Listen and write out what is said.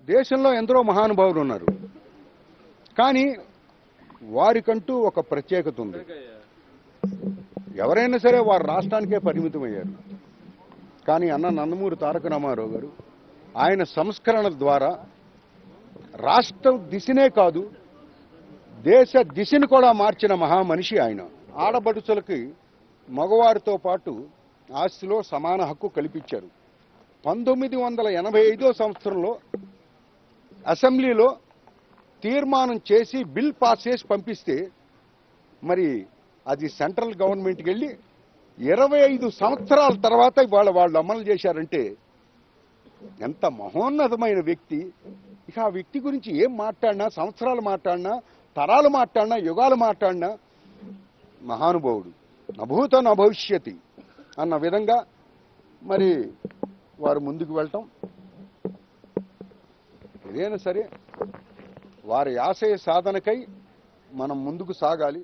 దేశంలో ఎందరో మహానుభావులు ఉన్నారు, కానీ వారికంటూ ఒక ప్రత్యేకత ఉంది. ఎవరైనా సరే వారు రాష్ట్రానికే పరిమితమయ్యారు. కానీ అన్న నందమూరి తారక రామారావు గారు ఆయన సంస్కరణ ద్వారా రాష్ట్ర దిశనే కాదు, దేశ దిశను కూడా మార్చిన మహామనిషి ఆయన. ఆడపడుచులకి మగవారితో పాటు ఆస్తిలో సమాన హక్కు కల్పించారు. 1985 సంవత్సరంలో అసెంబ్లీలో తీర్మానం చేసి బిల్ పాస్ చేసి పంపిస్తే మరి అది సెంట్రల్ గవర్నమెంట్కి వెళ్ళి 25 సంవత్సరాల తర్వాత వాళ్ళు అమలు చేశారంటే ఎంత మహోన్నతమైన వ్యక్తి. ఇక ఆ వ్యక్తి గురించి ఏం మాట్లాడినా, సంవత్సరాలు మాట్లాడినా, తరాలు మాట్లాడినా, యుగాలు మాట్లాడినా మహానుభావుడు, నభూత నభవిష్యతి అన్న విధంగా మరి వారు ముందుకు వెళ్ళటం. ఏదైనా సరే వారి ఆశయ సాధనకై మనం ముందుకు సాగాలి.